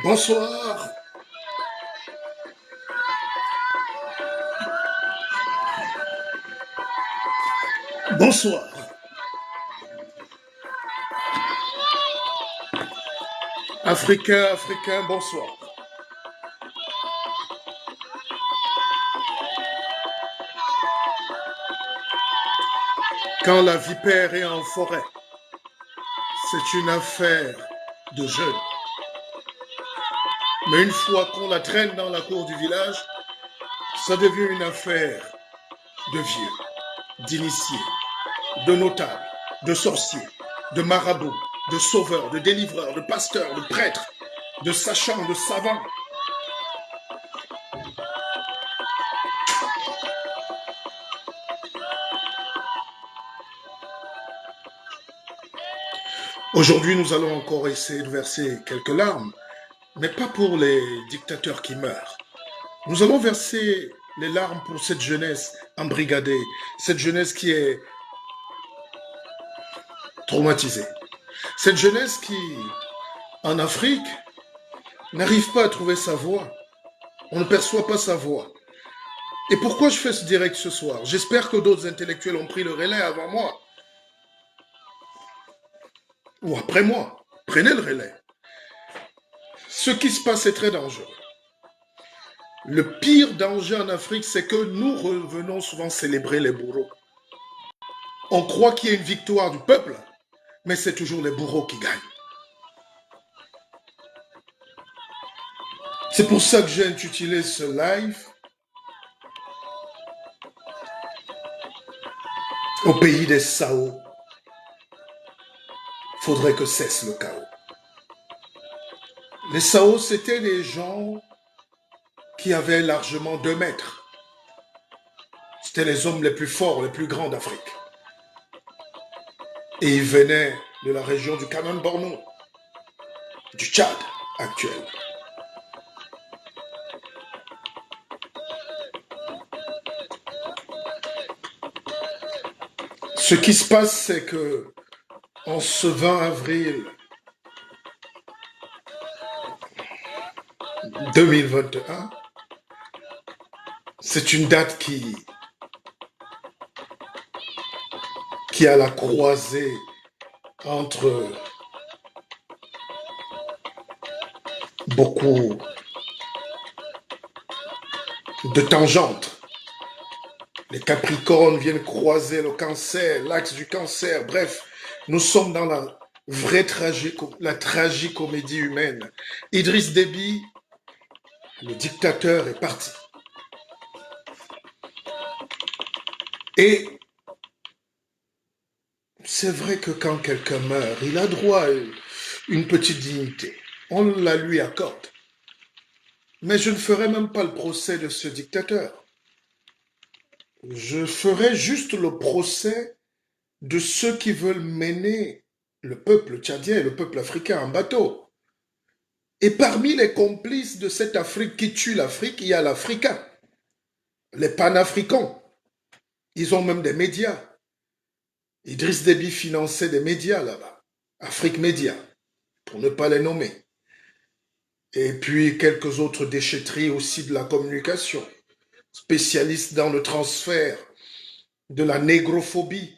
Bonsoir, bonsoir. Africain, Africain, bonsoir. Quand la vipère est en forêt, c'est une affaire de jeunes. Mais une fois qu'on la traîne dans la cour du village, ça devient une affaire de vieux, d'initiés, de notables, de sorciers, de marabouts, de sauveurs, de délivreurs, de pasteurs, de prêtres, de sachants, de savants. Aujourd'hui, nous allons encore essayer de verser quelques larmes, mais pas pour les dictateurs qui meurent. Nous allons verser les larmes pour cette jeunesse embrigadée, cette jeunesse qui est traumatisée, cette jeunesse qui, en Afrique, n'arrive pas à trouver sa voix. On ne perçoit pas sa voix. Et pourquoi je fais ce direct ce soir? J'espère que d'autres intellectuels ont pris le relais avant moi. Ou après moi. Prenez le relais. Ce qui se passe est très dangereux. Le pire danger en Afrique, c'est que nous revenons souvent célébrer les bourreaux. On croit qu'il y a une victoire du peuple, mais c'est toujours les bourreaux qui gagnent. C'est pour ça que j'ai intitulé ce live au pays des Sao. Faudrait que cesse le chaos. Les Sao, c'était des gens qui avaient largement 2 mètres. C'était les hommes les plus forts, les plus grands d'Afrique. Et ils venaient de la région du Cameroun-Borno, du Tchad actuel. Ce qui se passe, c'est que en ce 20 avril 2021, c'est une date qui a la croisée entre beaucoup de tangentes. Les Capricornes viennent croiser le Cancer, l'axe du Cancer. Bref, nous sommes dans la vraie tragicomédie humaine. Idriss Déby, le dictateur, est parti. Et c'est vrai que quand quelqu'un meurt, il a droit à une petite dignité. On la lui accorde. Mais je ne ferai même pas le procès de ce dictateur. Je ferai juste le procès de ceux qui veulent mener le peuple tchadien et le peuple africain en bateau. Et parmi les complices de cette Afrique qui tue l'Afrique, il y a l'Africain, les panafricains. Ils ont même des médias. Idriss Déby finançait des médias là-bas, Afrique Média, pour ne pas les nommer. Et puis quelques autres déchetteries aussi de la communication, spécialistes dans le transfert de la négrophobie.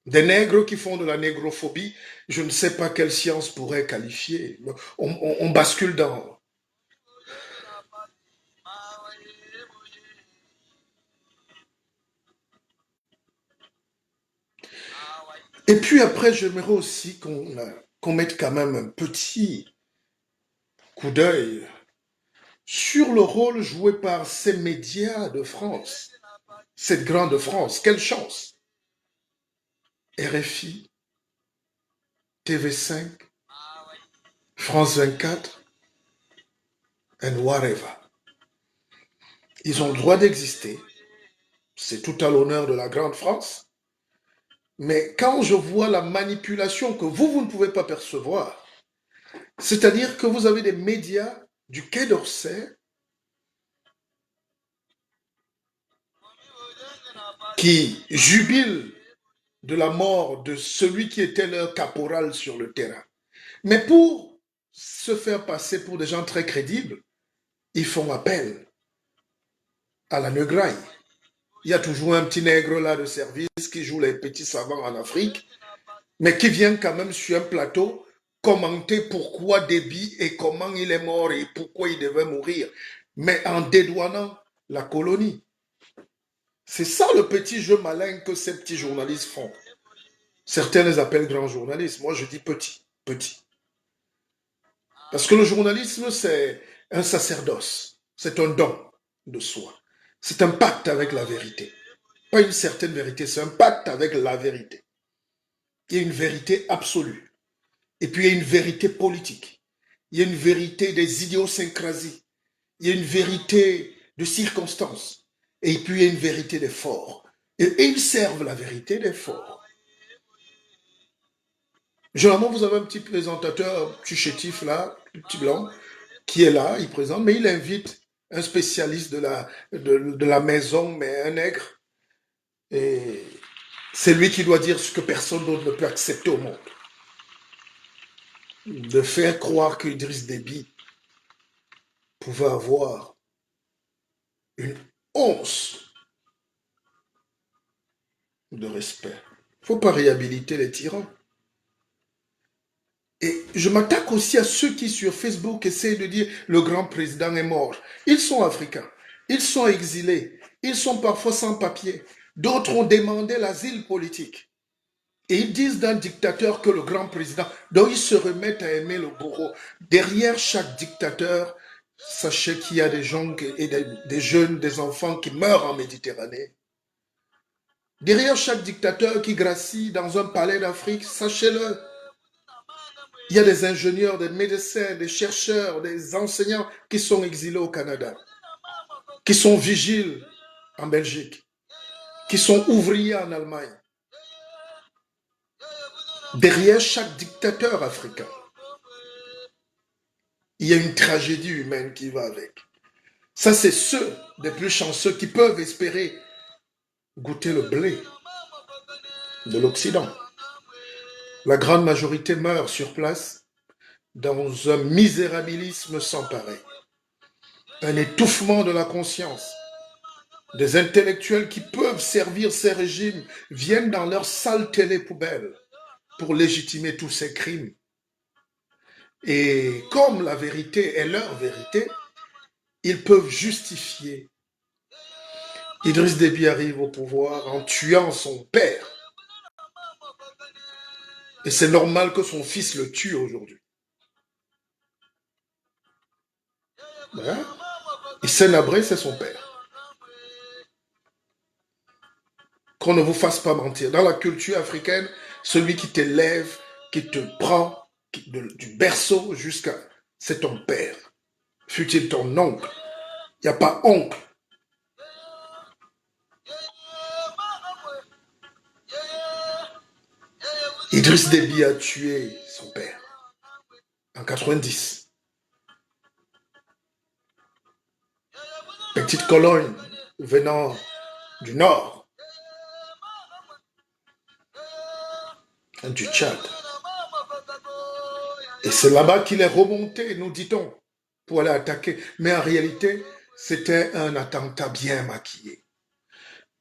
Des nègres qui font de la négrophobie, je ne sais pas quelle science pourrait qualifier. On bascule dans... Et puis après, j'aimerais aussi qu'on mette quand même un petit coup d'œil sur le rôle joué par ces médias de France, cette grande France. Quelle chance! RFI, TV5, France 24, and whatever. Ils ont le droit d'exister. C'est tout à l'honneur de la grande France. Mais quand je vois la manipulation que vous ne pouvez pas percevoir, c'est-à-dire que vous avez des médias du Quai d'Orsay qui jubilent de la mort de celui qui était leur caporal sur le terrain. Mais pour se faire passer pour des gens très crédibles, ils font appel à la neugraille. Il y a toujours un petit nègre là de service qui joue les petits savants en Afrique, mais qui vient quand même sur un plateau commenter pourquoi Déby et comment il est mort et pourquoi il devait mourir, mais en dédouanant la colonie. C'est ça le petit jeu malin que ces petits journalistes font. Certains les appellent grands journalistes. Moi, je dis petit, petit. Parce que le journalisme, c'est un sacerdoce. C'est un don de soi. C'est un pacte avec la vérité. Pas une certaine vérité, c'est un pacte avec la vérité. Il y a une vérité absolue. Et puis il y a une vérité politique. Il y a une vérité des idiosyncrasies. Il y a une vérité de circonstances. Et puis il y a une vérité des forts. Et ils servent la vérité des forts. Généralement, vous avez un petit présentateur, un petit chétif là, un petit blanc, qui est là, il présente, mais il invite un spécialiste de la maison, mais un nègre. Et c'est lui qui doit dire ce que personne d'autre ne peut accepter au monde. De faire croire qu'Idriss Déby pouvait avoir une once de respect. Il ne faut pas réhabiliter les tyrans. Et je m'attaque aussi à ceux qui sur Facebook essayent de dire le grand président est mort. Ils sont africains, ils sont exilés, ils sont parfois sans papier. D'autres ont demandé l'asile politique. Et ils disent d'un dictateur que le grand président, donc ils se remettent à aimer le bourreau. Derrière chaque dictateur, sachez qu'il y a des gens et des jeunes, des enfants qui meurent en Méditerranée. Derrière chaque dictateur qui gracie dans un palais d'Afrique, sachez-le, il y a des ingénieurs, des médecins, des chercheurs, des enseignants qui sont exilés au Canada, qui sont vigiles en Belgique, qui sont ouvriers en Allemagne. Derrière chaque dictateur africain, il y a une tragédie humaine qui va avec. Ça, c'est ceux des plus chanceux qui peuvent espérer goûter le blé de l'Occident. La grande majorité meurt sur place dans un misérabilisme sans pareil. Un étouffement de la conscience. Des intellectuels qui peuvent servir ces régimes viennent dans leur sale télé-poubelle pour légitimer tous ces crimes. Et comme la vérité est leur vérité, ils peuvent justifier. Idriss Déby arrive au pouvoir en tuant son père. Et c'est normal que son fils le tue aujourd'hui. Hein? Hissène Habré, c'est son père. Qu'on ne vous fasse pas mentir. Dans la culture africaine, celui qui t'élève, qui te prend du berceau jusqu'à... c'est ton père. Fut-il ton oncle. Il n'y a pas oncle. Idriss Déby a tué son père en 90. Petite colonne venant du nord, du Tchad. Et c'est là-bas qu'il est remonté, nous dit-on, pour aller attaquer. Mais en réalité, c'était un attentat bien maquillé.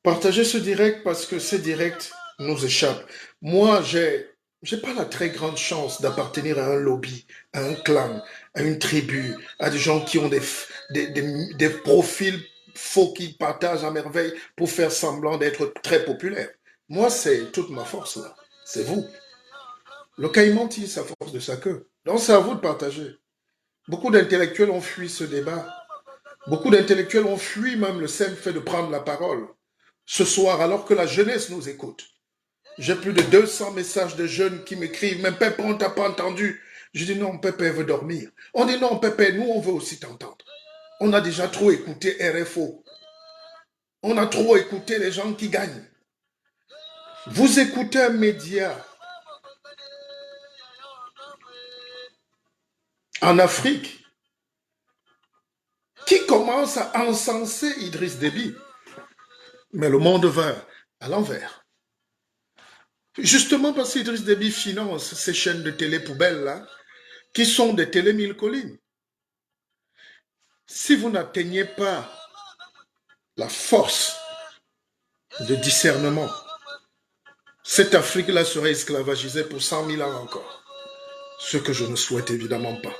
Partagez ce direct parce que ces directs nous échappent. Moi, j'ai pas la très grande chance d'appartenir à un lobby, à un clan, à une tribu, à des gens qui ont des profils faux qui partagent à merveille pour faire semblant d'être très populaires. Moi, c'est toute ma force là. C'est vous. Le caïman tire sa force de sa queue. Donc c'est à vous de partager. Beaucoup d'intellectuels ont fui ce débat. Beaucoup d'intellectuels ont fui même le simple fait de prendre la parole. Ce soir, alors que la jeunesse nous écoute. J'ai plus de 200 messages de jeunes qui m'écrivent « Mais Pépé, on t'a pas entendu ?» Je dis « Non, Pépé veut dormir. » On dit « Non, Pépé, nous, on veut aussi t'entendre. » On a déjà trop écouté RFO. On a trop écouté les gens qui gagnent. Vous écoutez un média en Afrique qui commence à encenser Idriss Déby. Mais le monde va à l'envers. Justement parce qu'Idriss Déby finance ces chaînes de télé poubelles là, qui sont des télé mille collines. Si vous n'atteignez pas la force de discernement, cette Afrique-là serait esclavagisée pour 100 000 ans encore. Ce que je ne souhaite évidemment pas.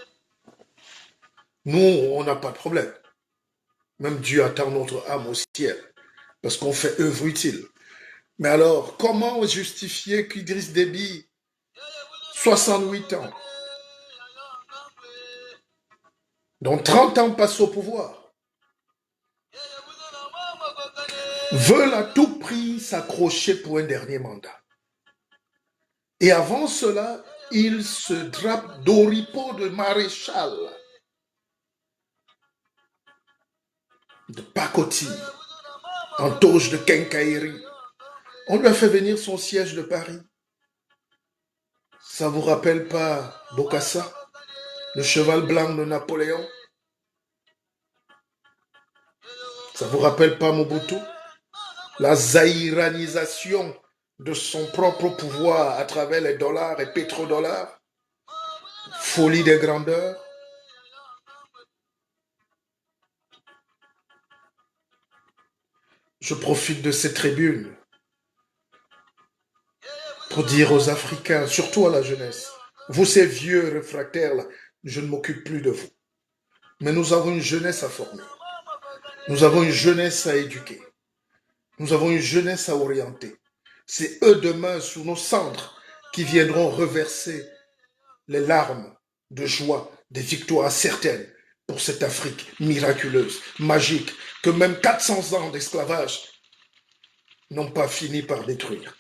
Nous, on n'a pas de problème. Même Dieu attend notre âme au ciel, parce qu'on fait œuvre utile. Mais alors, comment justifier qu'Idriss Déby, 68 ans, dont 30 ans passent au pouvoir, veulent à tout prix s'accrocher pour un dernier mandat? Et avant cela, il se drape d'oripeau de maréchal, de pacotille, en toge de quincaillerie. On lui a fait venir son siège de Paris. Ça vous rappelle pas Bokassa, le cheval blanc de Napoléon? Ça vous rappelle pas Mobutu? La zaïranisation de son propre pouvoir à travers les dollars et pétrodollars? Folie des grandeurs. Je profite de cette tribune pour dire aux Africains, surtout à la jeunesse, vous ces vieux réfractaires là, je ne m'occupe plus de vous. Mais nous avons une jeunesse à former. Nous avons une jeunesse à éduquer. Nous avons une jeunesse à orienter. C'est eux demain sous nos cendres qui viendront reverser les larmes de joie des victoires certaines pour cette Afrique miraculeuse, magique, que même 400 ans d'esclavage n'ont pas fini par détruire.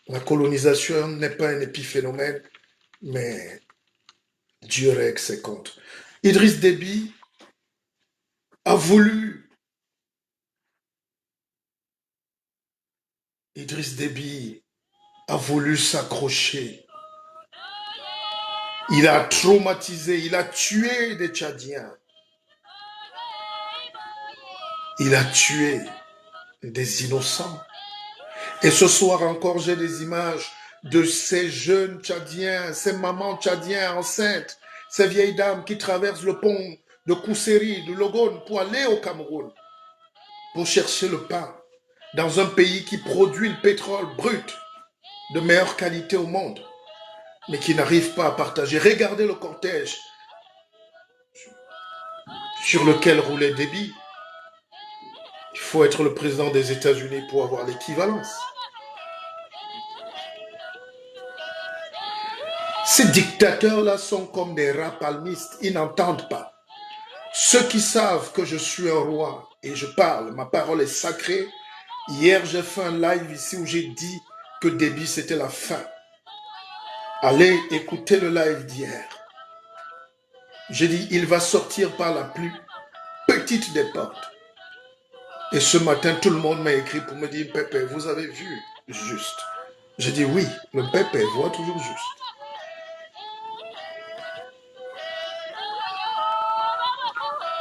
La colonisation n'est pas un épiphénomène, mais Dieu règle ses comptes. Idriss Déby a voulu, s'accrocher. Il a traumatisé, il a tué des Tchadiens. Il a tué des innocents. Et ce soir encore, j'ai des images de ces jeunes Tchadiens, ces mamans Tchadiens enceintes, ces vieilles dames qui traversent le pont de Kousséri, de Logone pour aller au Cameroun, pour chercher le pain, dans un pays qui produit le pétrole brut de meilleure qualité au monde, mais qui n'arrive pas à partager. Regardez le cortège sur lequel roulait Déby. Il faut être le président des États-Unis pour avoir l'équivalence. Ces dictateurs-là sont comme des rats palmistes, ils n'entendent pas. Ceux qui savent que je suis un roi et je parle, ma parole est sacrée. Hier, j'ai fait un live ici où j'ai dit que Déby, c'était la fin. Allez écouter le live d'hier. J'ai dit, il va sortir par la plus petite des portes. Et ce matin, tout le monde m'a écrit pour me dire, Pépé, vous avez vu juste. J'ai dit, oui, le Pépé voit toujours juste.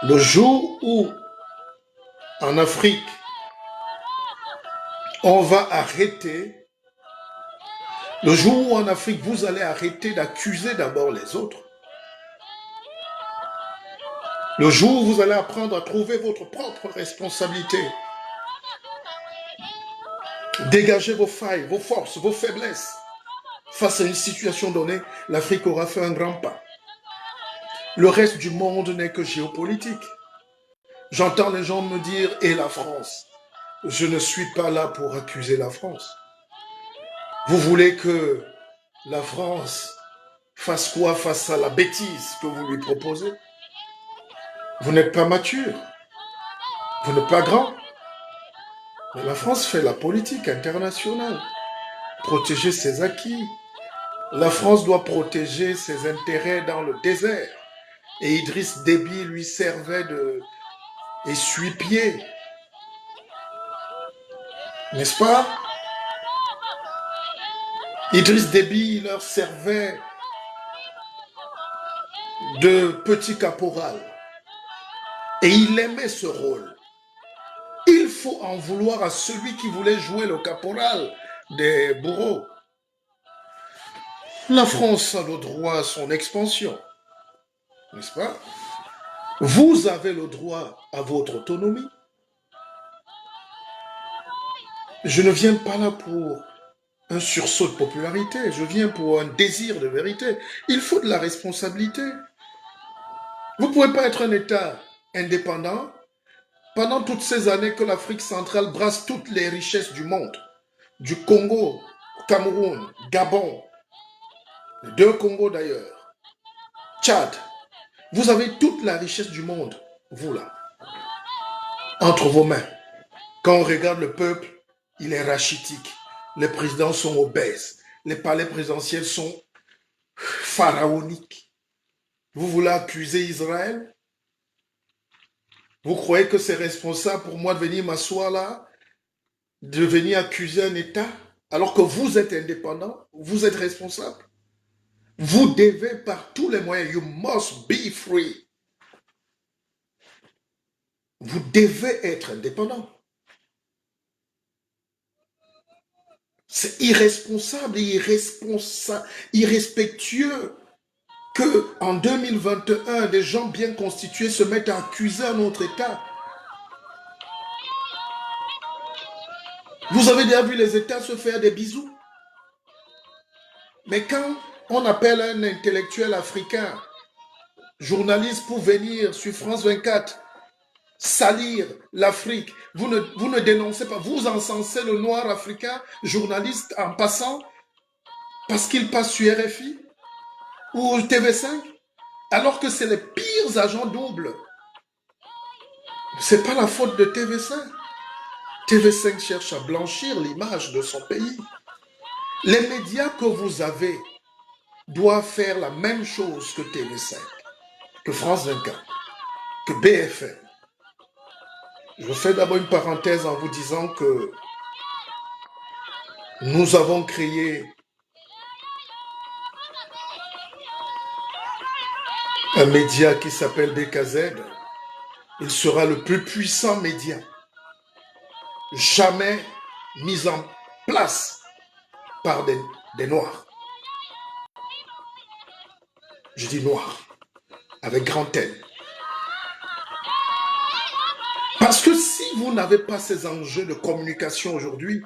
Le jour où, en Afrique, on va arrêter, le jour où en Afrique, vous allez arrêter d'accuser d'abord les autres, le jour où vous allez apprendre à trouver votre propre responsabilité, dégager vos failles, vos forces, vos faiblesses, face à une situation donnée, l'Afrique aura fait un grand pas. Le reste du monde n'est que géopolitique. J'entends les gens me dire « et la France ?» Je ne suis pas là pour accuser la France. Vous voulez que la France fasse quoi face à la bêtise que vous lui proposez? Vous n'êtes pas mature. Vous n'êtes pas grand. Mais la France fait la politique internationale. Protéger ses acquis. La France doit protéger ses intérêts dans le désert. Et Idriss Déby lui servait de essuie-pied. N'est-ce pas? Idriss Déby leur servait de petit caporal. Et il aimait ce rôle. Il faut en vouloir à celui qui voulait jouer le caporal des bourreaux? La France a le droit à son expansion, n'est-ce pas? Vous avez le droit à votre autonomie. Je ne viens pas là pour un sursaut de popularité, je viens pour un désir de vérité. Il faut de la responsabilité. Vous ne pouvez pas être un État indépendant pendant toutes ces années que l'Afrique centrale brasse toutes les richesses du monde, du Congo, Cameroun, Gabon, les deux Congos d'ailleurs, Tchad. Vous avez toute la richesse du monde, vous là, entre vos mains. Quand on regarde le peuple, il est rachitique. Les présidents sont obèses. Les palais présidentiels sont pharaoniques. Vous voulez accuser Israël? Vous croyez que c'est responsable pour moi de venir m'asseoir là, de venir accuser un État, alors que vous êtes indépendant, vous êtes responsable? Vous devez par tous les moyens, you must be free. Vous devez être indépendant. C'est irresponsable et irrespectueux que en 2021, des gens bien constitués se mettent à accuser un autre État. Vous avez déjà vu les États se faire des bisous? Mais quand on appelle un intellectuel africain, journaliste pour venir sur France 24, salir l'Afrique, vous ne dénoncez pas, vous encensez le noir africain, journaliste en passant, parce qu'il passe sur RFI ou TV5, alors que c'est les pires agents doubles. C'est pas la faute de TV5. TV5 cherche à blanchir l'image de son pays. Les médias que vous avez doivent faire la même chose que TV5, que France 24, que BFM. Je fais d'abord une parenthèse en vous disant que nous avons créé un média qui s'appelle BKZ. Il sera le plus puissant média jamais mis en place par des Noirs. Je dis Noirs, avec grand N. Parce que si vous n'avez pas ces enjeux de communication aujourd'hui,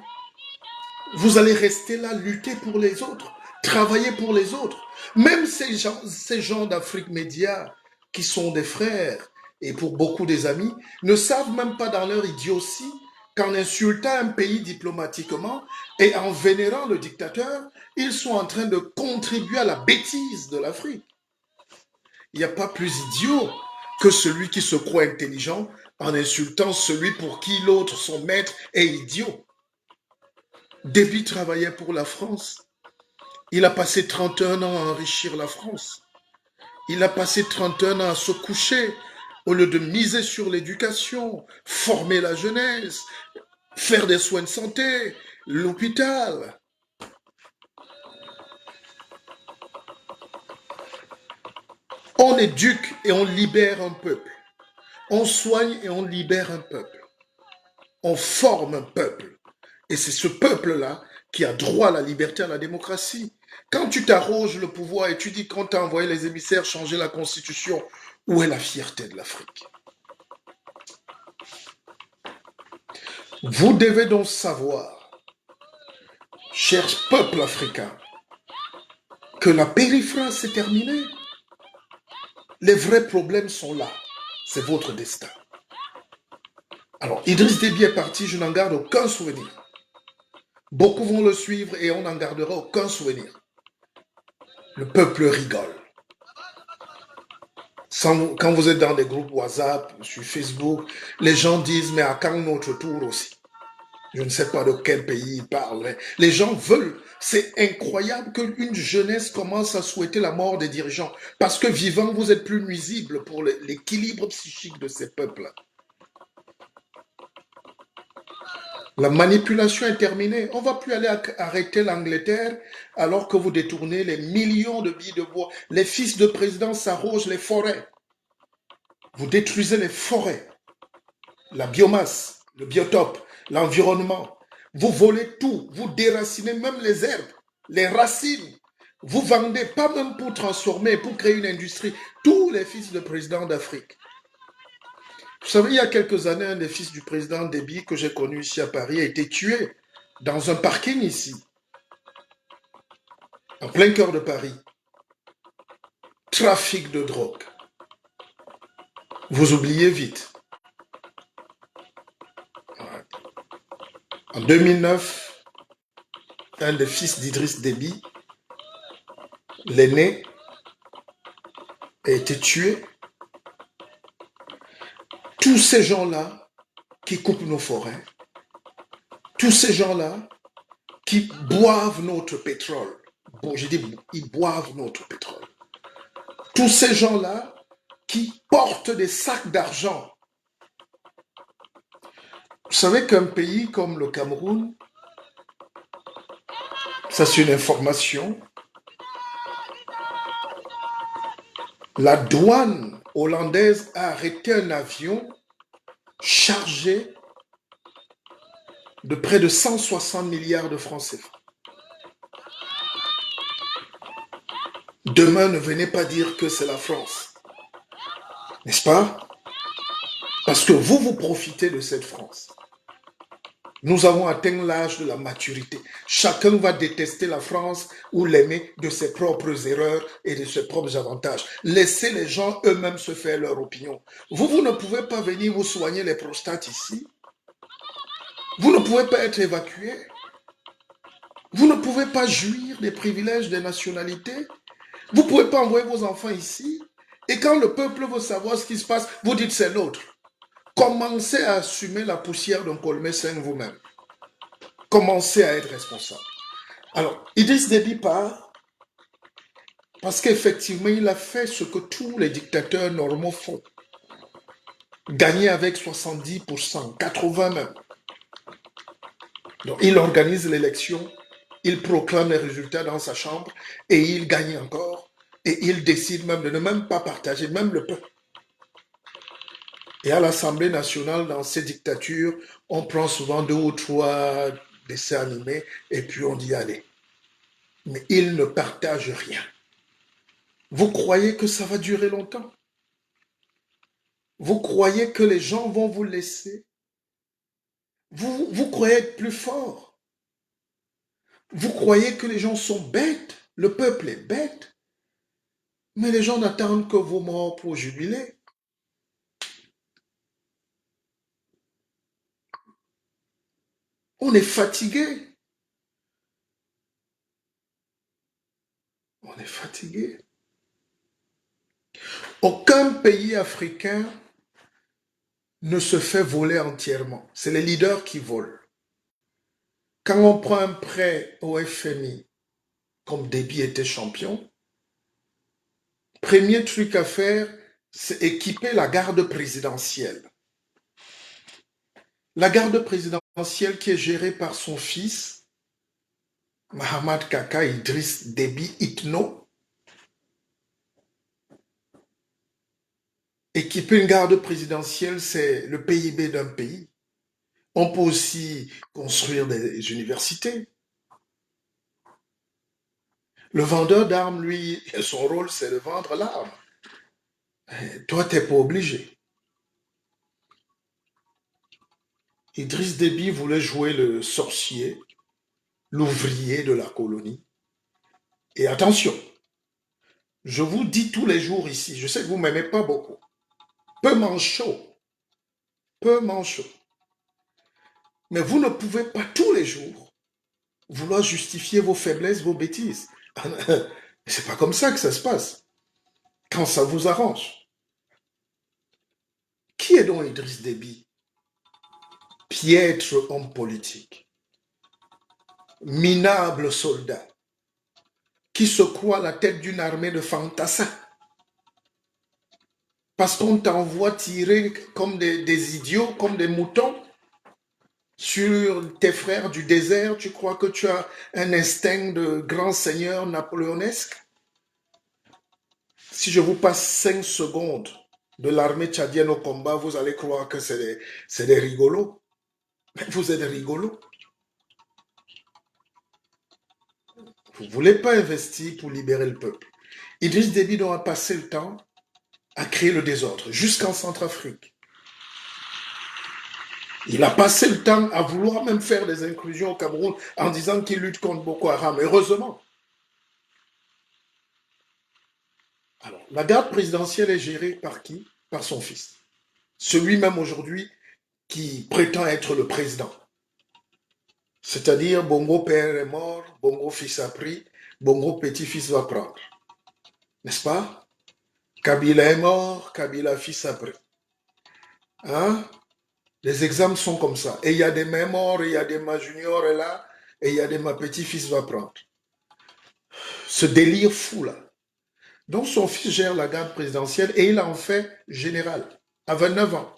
vous allez rester là, lutter pour les autres, travailler pour les autres. Même ces gens d'Afrique Média, qui sont des frères, et pour beaucoup des amis, ne savent même pas dans leur idiotie qu'en insultant un pays diplomatiquement et en vénérant le dictateur, ils sont en train de contribuer à la bêtise de l'Afrique. Il n'y a pas plus idiot que celui qui se croit intelligent en insultant celui pour qui l'autre, son maître, est idiot. Déby travaillait pour la France. Il a passé 31 ans à enrichir la France. Il a passé 31 ans à se coucher au lieu de miser sur l'éducation, former la jeunesse, faire des soins de santé, l'hôpital. On éduque et on libère un peuple. On soigne et on libère un peuple. On forme un peuple. Et c'est ce peuple-là qui a droit à la liberté, à la démocratie. Quand tu t'arroges le pouvoir et tu dis qu'on t'a envoyé les émissaires changer la constitution, où est la fierté de l'Afrique? Vous devez donc savoir, cher peuple africain, que la périphrase s'est terminée. Les vrais problèmes sont là. C'est votre destin. Alors, Idriss Déby est parti, je n'en garde aucun souvenir. Beaucoup vont le suivre et on n'en gardera aucun souvenir. Le peuple rigole. Quand vous êtes dans des groupes WhatsApp, sur Facebook, les gens disent, mais à quand notre tour aussi? Je ne sais pas de quel pays ils parlent. Les gens veulent. C'est incroyable qu'une jeunesse commence à souhaiter la mort des dirigeants. Parce que vivant, vous êtes plus nuisible pour l'équilibre psychique de ces peuples. La manipulation est terminée. On ne va plus aller arrêter l'Angleterre alors que vous détournez les millions de billes de bois. Les fils de président s'arrogent les forêts. Vous détruisez les forêts, la biomasse. le biotope, l'environnement. Vous volez tout, vous déracinez même les herbes, les racines. Vous vendez, pas même pour transformer, pour créer une industrie, tous les fils de présidents d'Afrique. Vous savez, il y a quelques années, un des fils du président Déby que j'ai connu ici à Paris a été tué dans un parking ici, en plein cœur de Paris. Trafic de drogue. Vous oubliez vite. En 2009, un des fils d'Idriss Déby, l'aîné, a été tué. Tous ces gens-là qui coupent nos forêts, tous ces gens-là qui boivent notre pétrole, bon, je dis, ils boivent notre pétrole. Tous ces gens-là qui portent des sacs d'argent. Vous savez qu'un pays comme le Cameroun, ça c'est une information, la douane hollandaise a arrêté un avion chargé de près de 160 milliards de francs CFA. Demain, ne venez pas dire que c'est la France. N'est-ce pas? Parce que vous profitez de cette France. Nous avons atteint l'âge de la maturité. Chacun va détester la France ou l'aimer de ses propres erreurs et de ses propres avantages. Laissez les gens eux-mêmes se faire leur opinion. Vous ne pouvez pas venir vous soigner les prostates ici. Vous ne pouvez pas être évacué. Vous ne pouvez pas jouir des privilèges des nationalités. Vous ne pouvez pas envoyer vos enfants ici. Et quand le peuple veut savoir ce qui se passe, vous dites c'est l'autre. Commencez à assumer la poussière d'un colmet 5 vous-même. Commencez à être responsable. Alors, Idriss Déby part parce qu'effectivement, il a fait ce que tous les dictateurs normaux font. Gagner avec 70%, 80% même. Donc, il organise l'élection, il proclame les résultats dans sa chambre et il gagne encore. Et il décide même de ne même pas partager, même le peuple. Et à l'Assemblée nationale, dans ces dictatures, on prend souvent 2 ou 3 dessins animés et puis on dit allez. Mais il ne partage rien. Vous croyez que ça va durer longtemps? Vous croyez que les gens vont vous laisser? Vous croyez être plus fort? Vous croyez que les gens sont bêtes? Le peuple est bête? Mais les gens n'attendent que vos morts pour jubiler. On est fatigué. On est fatigué. Aucun pays africain ne se fait voler entièrement. C'est les leaders qui volent. Quand on prend un prêt au FMI, comme Déby était champion, premier truc à faire, c'est équiper la garde présidentielle. La garde présidentielle qui est gérée par son fils, Mahamad Kaka Idriss Déby Itno. Équiper une garde présidentielle, c'est le PIB d'un pays. On peut aussi construire des universités. Le vendeur d'armes, lui, son rôle, c'est de vendre l'arme. Toi, tu n'es pas obligé. Idriss Déby voulait jouer le sorcier, l'ouvrier de la colonie. Et attention, je vous dis tous les jours ici, je sais que vous ne m'aimez pas beaucoup. Peu manchot. Peu manchot. Mais vous ne pouvez pas tous les jours vouloir justifier vos faiblesses, vos bêtises. C'est pas comme ça que ça se passe. Quand ça vous arrange. Qui est donc Idriss Déby? Piètre homme politique. Minable soldat. Qui se croit à la tête d'une armée de fantassins. Parce qu'on t'envoie tirer comme des idiots, comme des moutons, sur tes frères du désert, tu crois que tu as un instinct de grand seigneur napoléonesque? Si je vous passe 5 secondes de l'armée tchadienne au combat, vous allez croire que c'est des rigolos. Mais vous êtes rigolo. Vous ne voulez pas investir pour libérer le peuple. Idriss Déby a passé le temps à créer le désordre, jusqu'en Centrafrique. Il a passé le temps à vouloir même faire des inclusions au Cameroun en disant qu'il lutte contre Boko Haram. Heureusement. Alors, la garde présidentielle est gérée par qui? Par son fils. Celui même aujourd'hui qui prétend être le président. C'est-à-dire, Bongo père est mort, Bongo fils a pris, Bongo petit-fils va prendre. N'est-ce pas? Kabila est mort, Kabila fils a pris. Hein? Les exemples sont comme ça. Et il y a des mains morts, il y a des ma junior est là, et il y a des ma petit-fils va prendre. Ce délire fou là. Donc son fils gère la garde présidentielle et il en fait général à 29 ans.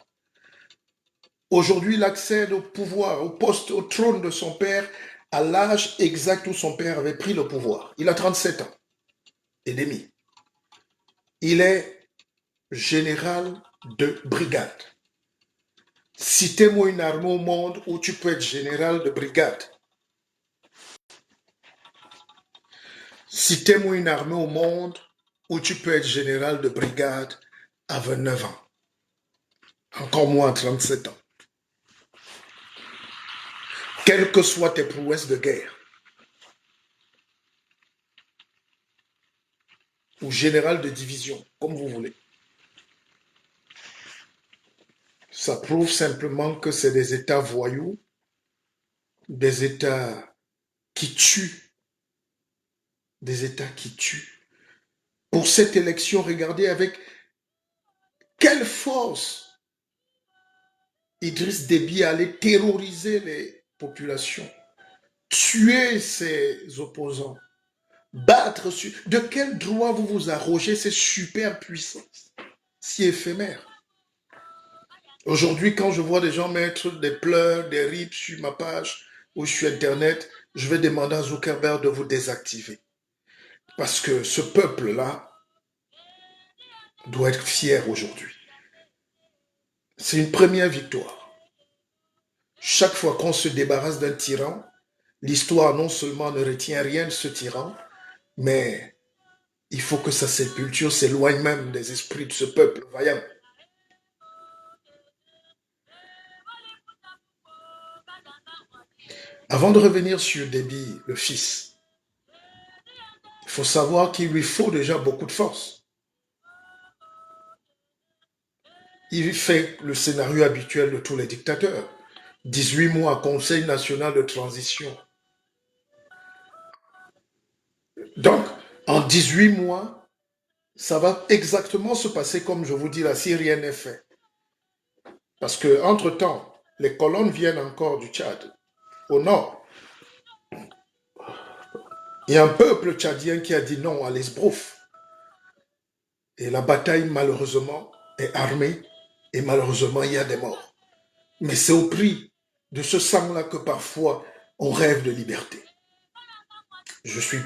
Aujourd'hui, il accède au pouvoir, au poste, au trône de son père à l'âge exact où son père avait pris le pouvoir. Il a 37 ans et demi. Il est général de brigade. Citez-moi une armée au monde où tu peux être général de brigade. Citez-moi une armée au monde où tu peux être général de brigade à 29 ans. Encore moins à 37 ans. Quelles que soient tes prouesses de guerre. Ou général de division, comme vous voulez. Ça prouve simplement que c'est des États voyous, des États qui tuent, des États qui tuent. Pour cette élection, regardez avec quelle force Idriss Déby allait terroriser les populations, tuer ses opposants, battre sur... De quel droit vous vous arrogez ces super puissances si éphémères? Aujourd'hui, quand je vois des gens mettre des pleurs, des rips sur ma page ou sur Internet, je vais demander à Zuckerberg de vous désactiver. Parce que ce peuple-là doit être fier aujourd'hui. C'est une première victoire. Chaque fois qu'on se débarrasse d'un tyran, l'histoire non seulement ne retient rien de ce tyran, mais il faut que sa sépulture s'éloigne même des esprits de ce peuple vaillant. Avant de revenir sur Déby, le fils, il faut savoir qu'il lui faut déjà beaucoup de force. Il fait le scénario habituel de tous les dictateurs. 18 mois, Conseil national de transition. Donc, en 18 mois, ça va exactement se passer comme je vous dis là, si rien n'est fait. Parce que entre-temps, les colonnes viennent encore du Tchad, au nord. Il y a un peuple tchadien qui a dit non à l'esbrouf. Et la bataille, malheureusement, est armée. Et malheureusement, il y a des morts. Mais c'est au prix de ce sang-là que parfois on rêve de liberté. Je suis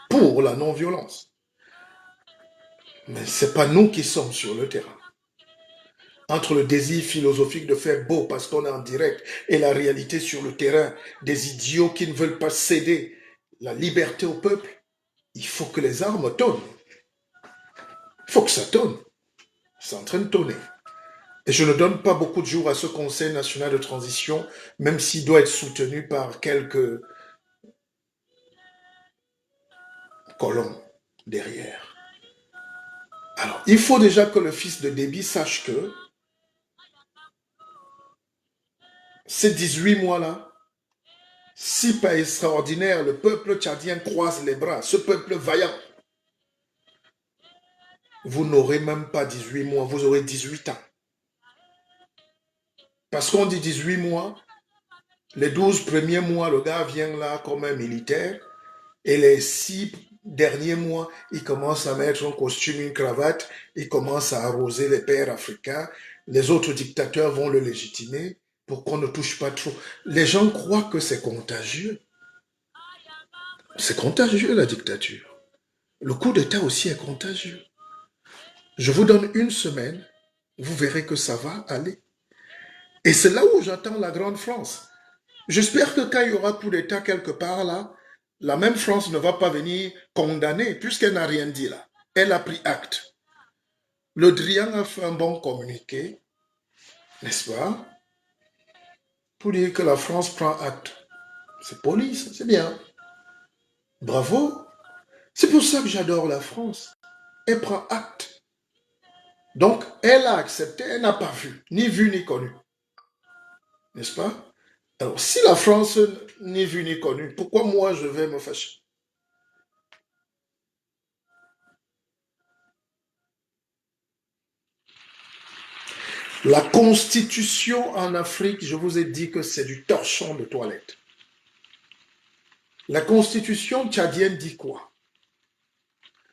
pour la non-violence. Mais ce n'est pas nous qui sommes sur le terrain. Entre le désir philosophique de faire beau parce qu'on est en direct et la réalité sur le terrain, des idiots qui ne veulent pas céder la liberté au peuple, il faut que les armes tonnent. Il faut que ça tonne. C'est en train de tonner. Et je ne donne pas beaucoup de jours à ce Conseil national de transition, même s'il doit être soutenu par quelques colons derrière. Alors, il faut déjà que le fils de Déby sache que ces 18 mois-là, si par extraordinaire le peuple tchadien croise les bras, ce peuple vaillant, vous n'aurez même pas 18 mois, vous aurez 18 ans. Parce qu'on dit 18 mois, les 12 premiers mois, le gars vient là comme un militaire, et les 6 derniers mois, il commence à mettre un costume, une cravate, il commence à arroser les pères africains, les autres dictateurs vont le légitimer pour qu'on ne touche pas trop. Les gens croient que c'est contagieux. C'est contagieux la dictature. Le coup d'État aussi est contagieux. Je vous donne une semaine, vous verrez que ça va aller. Et c'est là où j'attends la grande France. J'espère que quand il y aura coup d'État quelque part là, la même France ne va pas venir condamner, puisqu'elle n'a rien dit là. Elle a pris acte. Le Drian a fait un bon communiqué, n'est-ce pas, pour dire que la France prend acte. C'est poli, c'est bien. Bravo. C'est pour ça que j'adore la France. Elle prend acte. Donc, elle a accepté, elle n'a pas vu ni connu. N'est-ce pas? Alors, si la France ni vu ni connu, pourquoi moi je vais me fâcher? La constitution en Afrique, je vous ai dit que c'est du torchon de toilette. La constitution tchadienne dit quoi?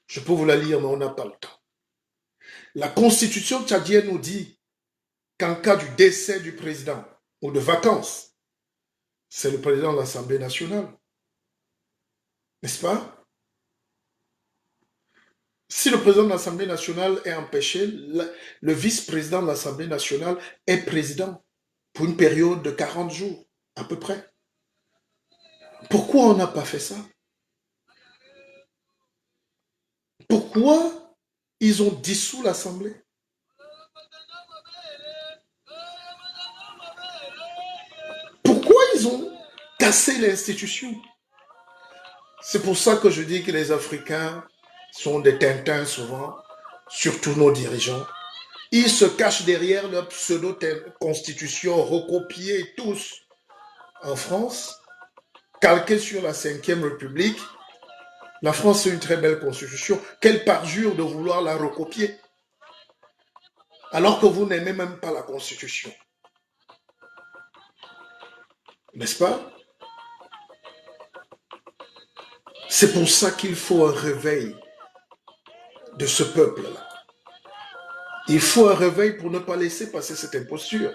Je peux vous la lire, mais on n'a pas le temps. La constitution tchadienne nous dit qu'en cas du décès du président ou de vacances, c'est le président de l'Assemblée nationale. N'est-ce pas? Si le président de l'Assemblée nationale est empêché, le vice-président de l'Assemblée nationale est président pour une période de 40 jours, à peu près. Pourquoi on n'a pas fait ça? Pourquoi ils ont dissous l'Assemblée? Pourquoi ils ont cassé l'institution? C'est pour ça que je dis que les Africains sont des Tintins souvent, surtout nos dirigeants. Ils se cachent derrière leur pseudo-constitution recopiée tous en France, calquée sur la Ve République. La France est une très belle constitution. Quelle parjure de vouloir la recopier, alors que vous n'aimez même pas la constitution. N'est-ce pas? C'est pour ça qu'il faut un réveil de ce peuple-là. Il faut un réveil pour ne pas laisser passer cette imposture.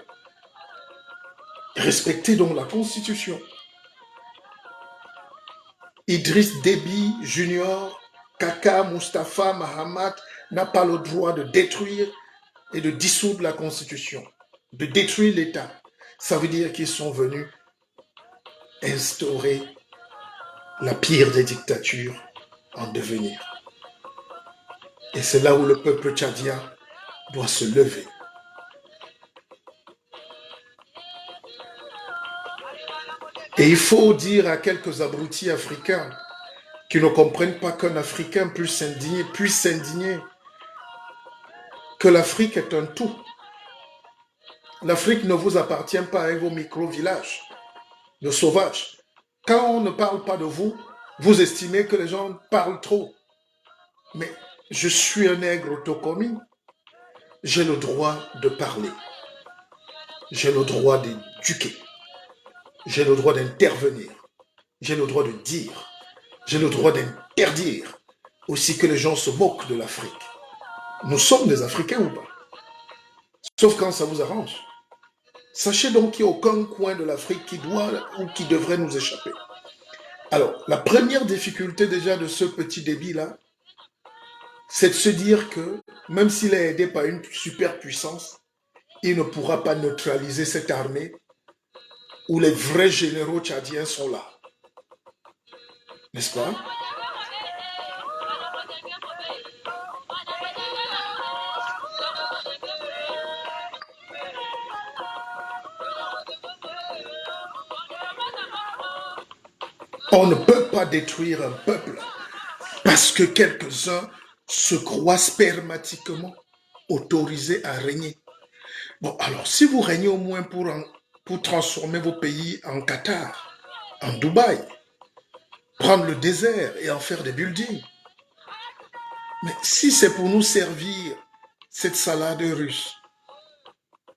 Respectez donc la Constitution. Idriss Déby Junior, Kaka Mustafa Mahamat n'a pas le droit de détruire et de dissoudre la Constitution, de détruire l'État. Ça veut dire qu'ils sont venus instaurer la pire des dictatures en devenir. Et c'est là où le peuple tchadien doit se lever. Et il faut dire à quelques abrutis africains qui ne comprennent pas qu'un Africain puisse s'indigner, que l'Afrique est un tout. L'Afrique ne vous appartient pas avec vos micro-villages de sauvages. Quand on ne parle pas de vous, vous estimez que les gens parlent trop. Mais je suis un nègre autocommis. J'ai le droit de parler. J'ai le droit d'éduquer. J'ai le droit d'intervenir. J'ai le droit de dire. J'ai le droit d'interdire. Aussi que les gens se moquent de l'Afrique. Nous sommes des Africains ou pas? Sauf quand ça vous arrange. Sachez donc qu'il n'y a aucun coin de l'Afrique qui doit ou qui devrait nous échapper. Alors, la première difficulté déjà de ce petit débit-là, c'est de se dire que même s'il est aidé par une superpuissance, il ne pourra pas neutraliser cette armée où les vrais généraux tchadiens sont là. N'est-ce pas? On ne peut pas détruire un peuple parce que quelques-uns se croient spermatiquement autorisés à régner. Bon, alors si vous régnez au moins pour transformer vos pays en Qatar, en Dubaï, prendre le désert et en faire des buildings. Mais si c'est pour nous servir cette salade russe,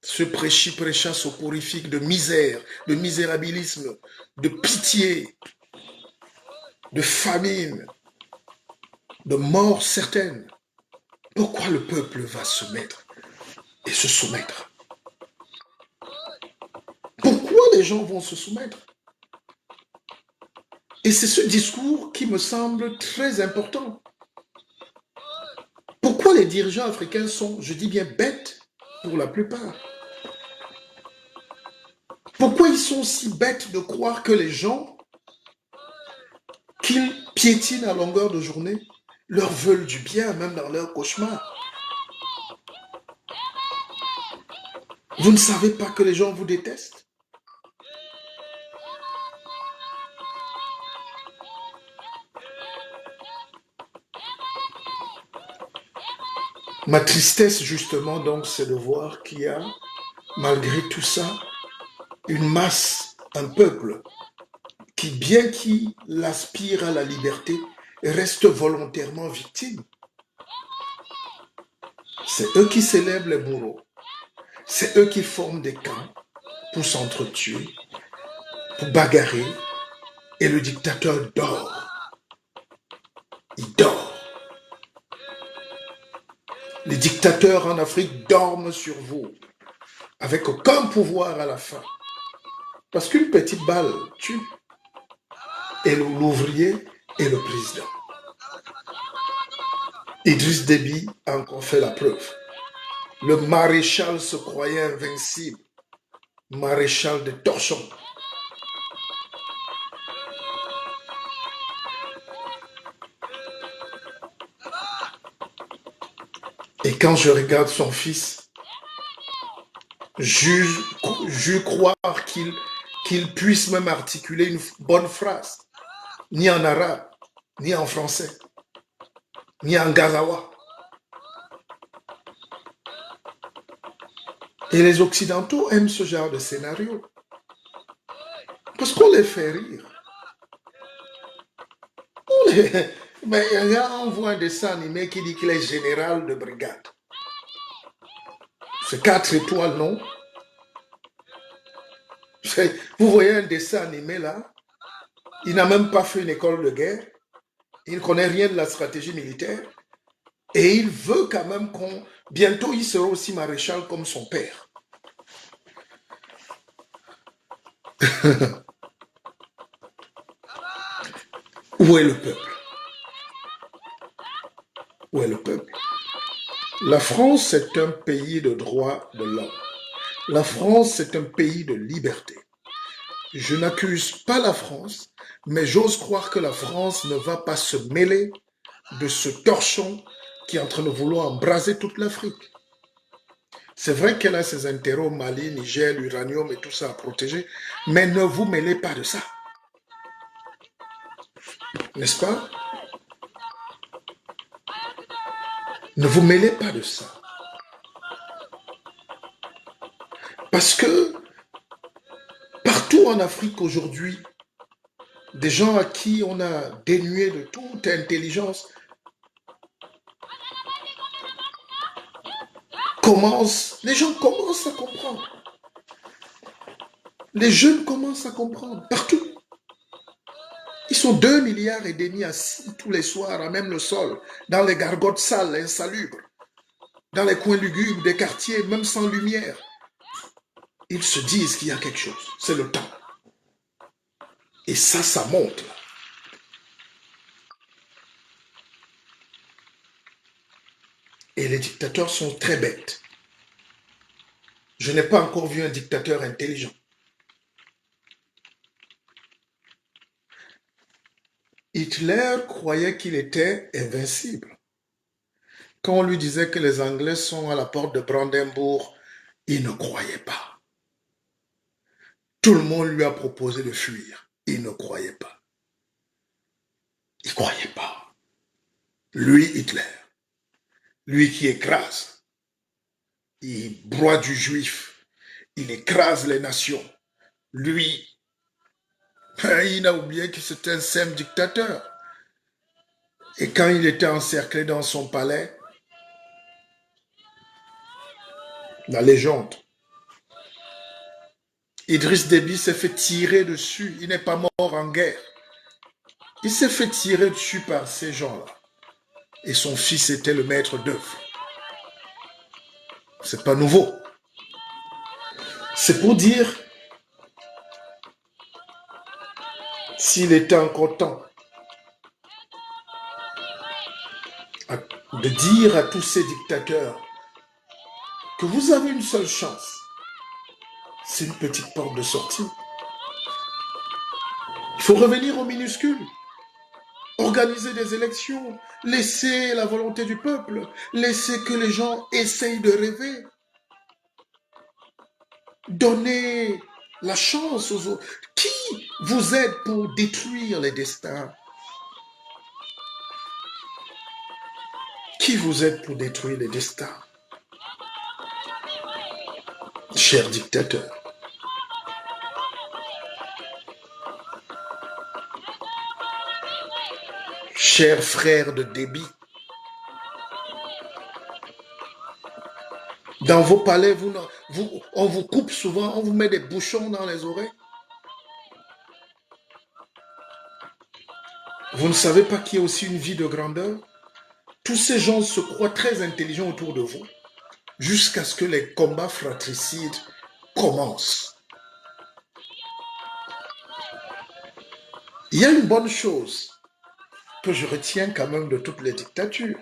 ce prêchi-prêcha soporifique de misère, de misérabilisme, de pitié, de famine, de mort certaine, pourquoi le peuple va se mettre et se soumettre? Pourquoi les gens vont se soumettre? Et c'est ce discours qui me semble très important. Pourquoi les dirigeants africains sont, je dis bien, bêtes pour la plupart? Pourquoi ils sont si bêtes de croire que les gens qu'ils piétinent à longueur de journée leur veulent du bien, même dans leurs cauchemars? Vous ne savez pas que les gens vous détestent? Ma tristesse, justement, donc, c'est de voir qu'il y a, malgré tout ça, une masse, un peuple, qui, bien qu'il aspire à la liberté, reste volontairement victime. C'est eux qui célèbrent les bourreaux. C'est eux qui forment des camps pour s'entretuer, pour bagarrer. Et le dictateur dort. Il dort. Les dictateurs en Afrique dorment sur vous, avec aucun pouvoir à la fin. Parce qu'une petite balle tue. Et l'ouvrier est le président. Idriss Déby a encore fait la preuve. Le maréchal se croyait invincible. Maréchal de torchons. Et quand je regarde son fils, je croire qu'il puisse même articuler une bonne phrase, ni en arabe, ni en français, ni en gazawa. Et les Occidentaux aiment ce genre de scénario, parce qu'on les fait rire. Mais là, on voit un dessin animé qui dit qu'il est général de brigade. C'est 4 étoiles, non? Vous voyez un dessin animé là, il n'a même pas fait une école de guerre, il ne connaît rien de la stratégie militaire, et il veut quand même qu'on... Bientôt, il sera aussi maréchal comme son père. Où est le peuple? Où est le peuple? La France est un pays de droits de l'homme. La France est un pays de liberté. Je n'accuse pas la France, mais j'ose croire que la France ne va pas se mêler de ce torchon qui est en train de vouloir embraser toute l'Afrique. C'est vrai qu'elle a ses intérêts au Mali, Niger, l'uranium et tout ça à protéger, mais ne vous mêlez pas de ça. N'est-ce pas? Ne vous mêlez pas de ça. Parce que partout en Afrique aujourd'hui, des gens à qui on a dénué de toute intelligence les gens commencent à comprendre. Les jeunes commencent à comprendre, partout. Ils sont 2,5 milliards assis tous les soirs à même le sol, dans les gargotes sales, insalubres, dans les coins lugubres des quartiers, même sans lumière. Ils se disent qu'il y a quelque chose, c'est le temps. Et ça monte. Et les dictateurs sont très bêtes. Je n'ai pas encore vu un dictateur intelligent. Hitler croyait qu'il était invincible. Quand on lui disait que les Anglais sont à la porte de Brandebourg, il ne croyait pas. Tout le monde lui a proposé de fuir. Il ne croyait pas. Il ne croyait pas. Lui, Hitler, lui qui écrase, il broie du juif, il écrase les nations. Lui, il a oublié que c'était un simple dictateur. Et quand il était encerclé dans son palais, la légende, Idriss Déby s'est fait tirer dessus. Il n'est pas mort en guerre. Il s'est fait tirer dessus par ces gens-là. Et son fils était le maître d'œuvre. C'est pas nouveau. C'est pour dire, s'il était encore temps de dire à tous ces dictateurs que vous avez une seule chance, C'est une petite porte de sortie. Il faut revenir au minuscule. Organiser des élections, laisser la volonté du peuple, laisser que les gens essayent de rêver, donner la chance aux autres. Qui vous aide pour détruire les destins? Qui vous aide pour détruire les destins? Chers dictateurs, chers frères de débit, dans vos palais, on vous coupe souvent, on vous met des bouchons dans les oreilles. Vous ne savez pas qu'il y a aussi une vie de grandeur? Tous ces gens se croient très intelligents autour de vous, jusqu'à ce que les combats fratricides commencent. Il y a une bonne chose que je retiens quand même de toutes les dictatures.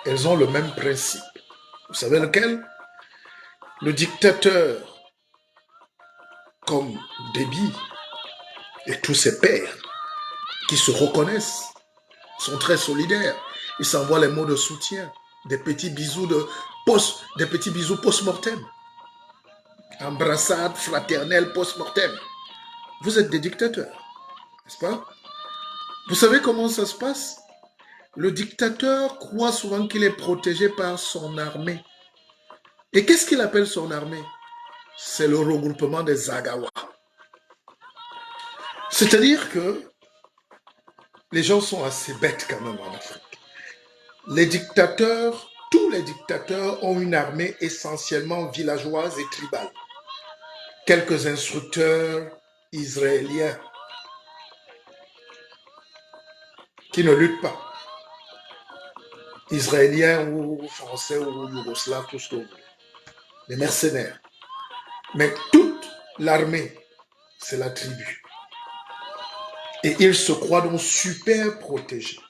Elles ont le même principe. Vous savez lequel? Le dictateur, comme Déby et tous ses pairs, qui se reconnaissent, sont très solidaires. Ils s'envoient les mots de soutien, des petits bisous post-mortem. Embrassade fraternelle post-mortem. Vous êtes des dictateurs, n'est-ce pas? Vous savez comment ça se passe? Le dictateur croit souvent qu'il est protégé par son armée. Et qu'est-ce qu'il appelle son armée? C'est le regroupement des Zagawa. C'est-à-dire que les gens sont assez bêtes quand même en Afrique. Les dictateurs, tous les dictateurs ont une armée essentiellement villageoise et tribale. Quelques instructeurs israéliens qui ne luttent pas. Israéliens ou français ou yougoslaves, tout ce que vous voulez. Les mercenaires. Mais toute l'armée, c'est la tribu. Et ils se croient donc super protégés.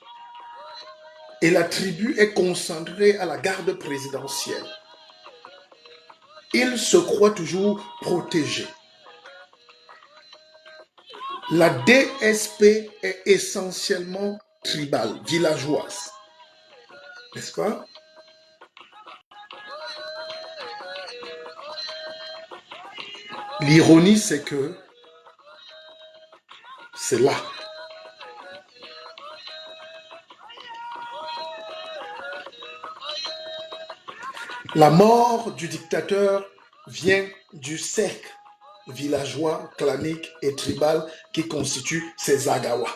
Et la tribu est concentrée à la garde présidentielle. Ils se croient toujours protégés. La DSP est essentiellement tribale, villageoise. N'est-ce pas? L'ironie, c'est que c'est là. La mort du dictateur vient du cercle villageois, clanique et tribal qui constitue ces Agawa.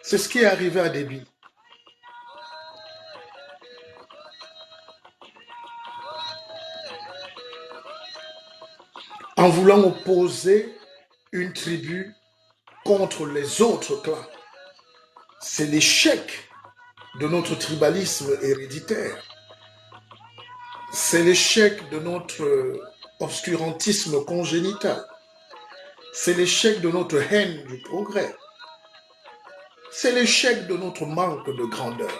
C'est ce qui est arrivé à Déby. En voulant opposer une tribu contre les autres clans. C'est l'échec de notre tribalisme héréditaire. C'est l'échec de notre obscurantisme congénital. C'est l'échec de notre haine du progrès. C'est l'échec de notre manque de grandeur.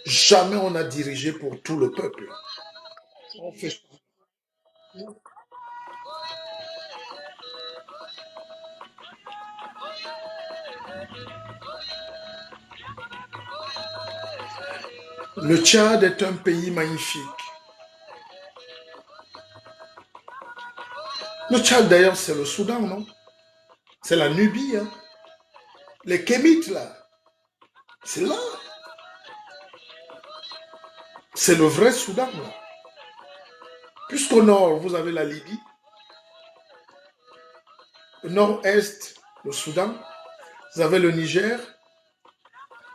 Jamais on a dirigé pour tout le peuple. On fait... Le Tchad est un pays magnifique. Le Tchad, d'ailleurs, c'est le Soudan, non? C'est la Nubie, hein? Les Kémites, là, c'est là. C'est le vrai Soudan, là. Puisqu'au nord, vous avez la Libye. Au nord-est, le Soudan. Vous avez le Niger.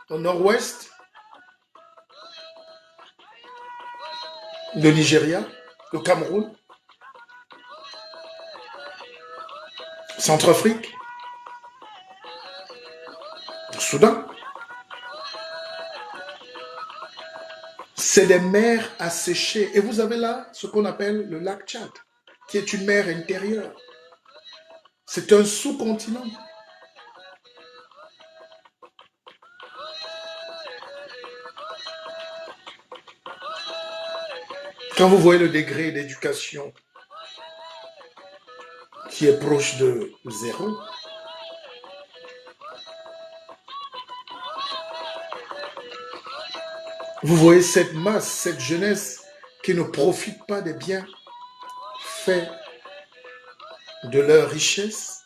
Au nord-ouest, le Nigeria, le Cameroun, Centrafrique, le Soudan. C'est des mers asséchées. Et vous avez là ce qu'on appelle le lac Tchad, qui est une mer intérieure. C'est un sous-continent. Quand vous voyez le degré d'éducation qui est proche de zéro. Vous voyez cette masse, cette jeunesse qui ne profite pas des biens faits de leur richesse.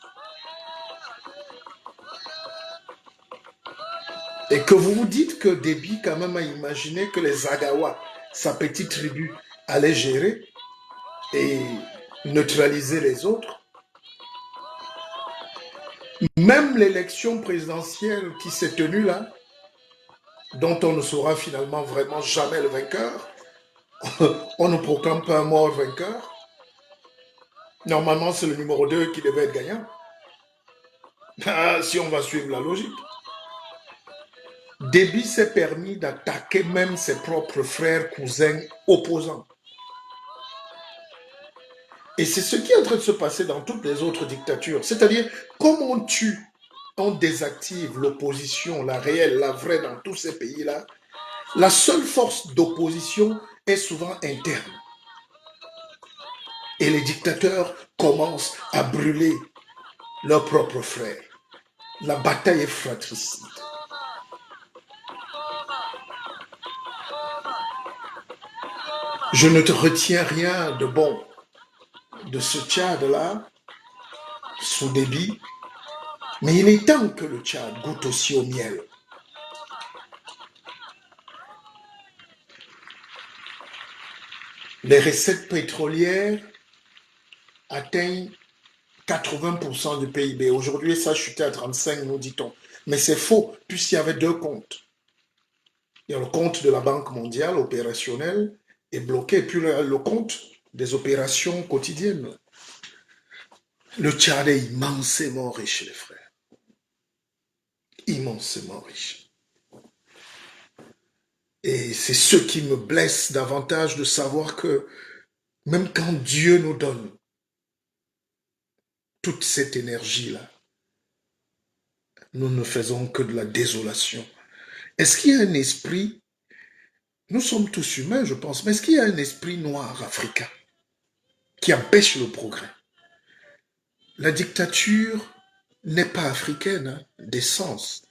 Et que vous vous dites que Déby quand même a imaginé que les Agawa, sa petite tribu, allaient gérer et neutraliser les autres. Même l'élection présidentielle qui s'est tenue là, dont on ne saura finalement vraiment jamais le vainqueur, on ne proclame pas un mort vainqueur. Normalement, c'est le numéro 2 qui devait être gagnant. Si on va suivre la logique. Déby s'est permis d'attaquer même ses propres frères, cousins, opposants. Et c'est ce qui est en train de se passer dans toutes les autres dictatures. C'est-à-dire, comme on tue, on désactive l'opposition, la réelle, la vraie dans tous ces pays-là, la seule force d'opposition est souvent interne. Et les dictateurs commencent à brûler leurs propres frères. La bataille est fratricide. Je ne te retiens rien de bon de ce Tchad-là, sous Déby, mais il est temps que le Tchad goûte aussi au miel. Les recettes pétrolières atteignent 80% du PIB. Aujourd'hui, ça a chuté à 35, nous dit-on. Mais c'est faux, puisqu'il y avait deux comptes. Il y a le compte de la Banque mondiale opérationnel est bloqué, puis le compte des opérations quotidiennes. Le Tchad est immensément riche, les frères. Immensément riche. Et c'est ce qui me blesse davantage de savoir que même quand Dieu nous donne toute cette énergie-là, nous ne faisons que de la désolation. Est-ce qu'il y a un esprit, nous sommes tous humains, je pense, mais est-ce qu'il y a un esprit noir africain qui empêche le progrès? La dictature n'est pas africaine, hein, d'essence.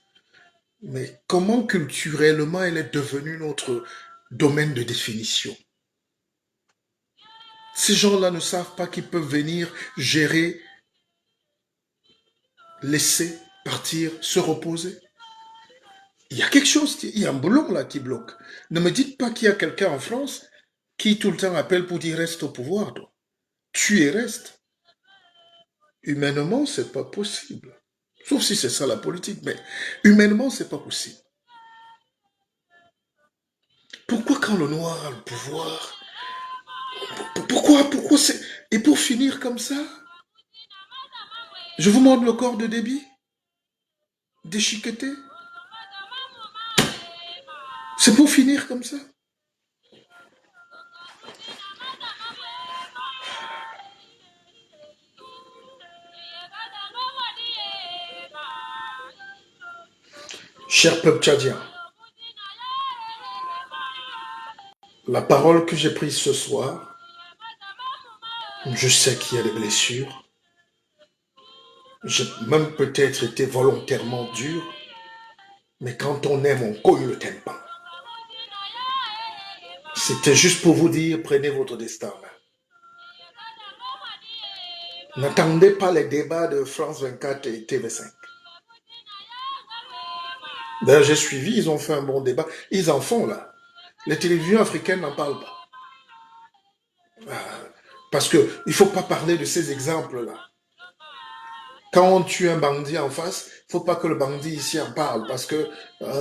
Mais comment culturellement elle est devenue notre domaine de définition? Ces gens-là ne savent pas qu'ils peuvent venir gérer, laisser partir, se reposer. Il y a quelque chose, il y a un boulon là qui bloque. Ne me dites pas qu'il y a quelqu'un en France qui tout le temps appelle pour dire reste au pouvoir. Toi. Tu es reste. Humainement, c'est pas possible. Sauf si c'est ça la politique, mais humainement, c'est pas possible. Pourquoi quand le noir a le pouvoir, pourquoi c'est... Et pour finir comme ça, je vous montre le corps de Déby, déchiqueté. C'est pour finir comme ça. Cher peuple tchadien, la parole que j'ai prise ce soir, je sais qu'il y a des blessures. J'ai même peut-être été volontairement dur, mais quand on aime, on cogne le tympan. C'était juste pour vous dire, prenez votre destin là. N'attendez pas les débats de France 24 et TV5. D'ailleurs, j'ai suivi, ils ont fait un bon débat. Ils en font là. Les télévisions africaines n'en parlent pas. Parce qu'il ne faut pas parler de ces exemples-là. Quand on tue un bandit en face, il ne faut pas que le bandit ici en parle, parce que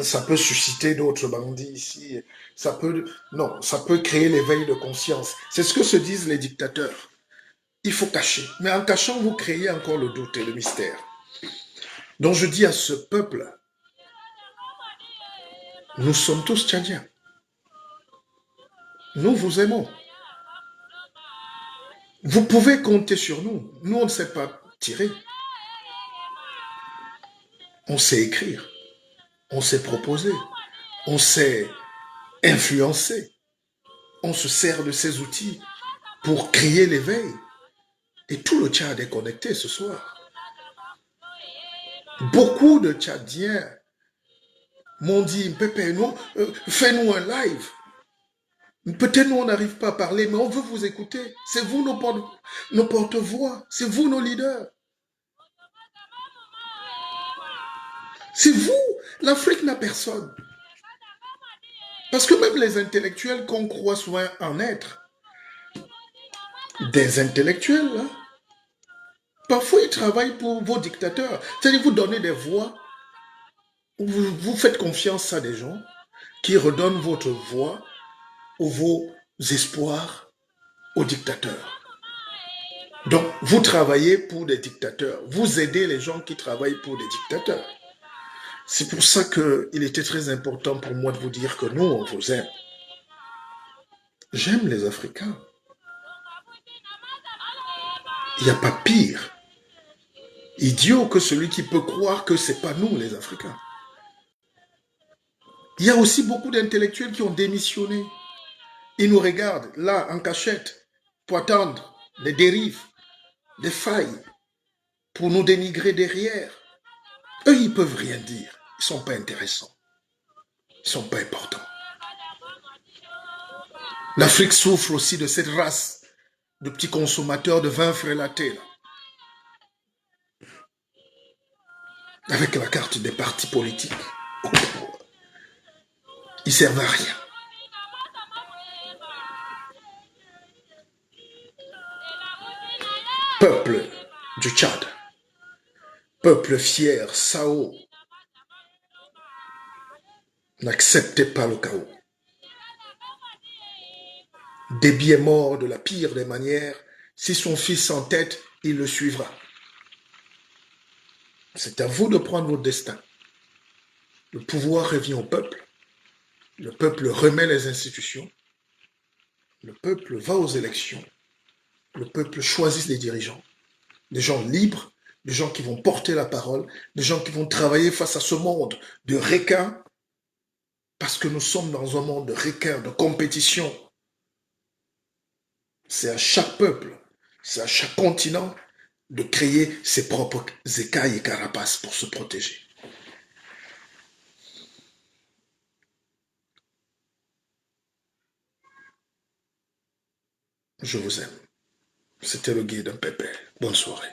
ça peut susciter d'autres bandits ici. Ça peut créer l'éveil de conscience. C'est ce que se disent les dictateurs. Il faut cacher. Mais en cachant, vous créez encore le doute et le mystère. Donc je dis à ce peuple, nous sommes tous Tchadiens. Nous vous aimons. Vous pouvez compter sur nous. Nous, on ne sait pas tirer. On sait écrire. On sait proposer. On sait influencer. On se sert de ces outils pour créer l'éveil. Et tout le Tchad est connecté ce soir. Beaucoup de Tchadiens m'ont dit, Pépé, fais-nous un live. Peut-être nous, on n'arrive pas à parler, mais on veut vous écouter. C'est vous nos porte-voix. C'est vous nos leaders. C'est vous. L'Afrique n'a personne. Parce que même les intellectuels qu'on croit souvent en être, des intellectuels, hein, parfois ils travaillent pour vos dictateurs. C'est-à-dire vous donnez des voix, vous faites confiance à des gens qui redonnent votre voix ou vos espoirs aux dictateurs. Donc, vous travaillez pour des dictateurs. Vous aidez les gens qui travaillent pour des dictateurs. C'est pour ça qu'il était très important pour moi de vous dire que nous, on vous aime. J'aime les Africains. Il n'y a pas pire idiot que celui qui peut croire que ce n'est pas nous, les Africains. Il y a aussi beaucoup d'intellectuels qui ont démissionné. Ils nous regardent, là, en cachette, pour attendre des dérives, des failles, pour nous dénigrer derrière. Eux, ils ne peuvent rien dire. Ils ne sont pas intéressants. Ils ne sont pas importants. L'Afrique souffre aussi de cette race de petits consommateurs de vin frélaté, là. Avec la carte des partis politiques. Ils ne servent à rien. Peuple du Tchad, peuple fier, Sao, n'acceptez pas le chaos. Déby est mort de la pire des manières. Si son fils s'entête, il le suivra. C'est à vous de prendre votre destin. Le pouvoir revient au peuple. Le peuple remet les institutions. Le peuple va aux élections. Le peuple choisit des dirigeants. Des gens libres, des gens qui vont porter la parole, des gens qui vont travailler face à ce monde de requins, parce que nous sommes dans un monde de requins, de compétition. C'est à chaque peuple, c'est à chaque continent de créer ses propres écailles et carapaces pour se protéger. Je vous aime. C'était le guide d'un pépé. Bonne soirée.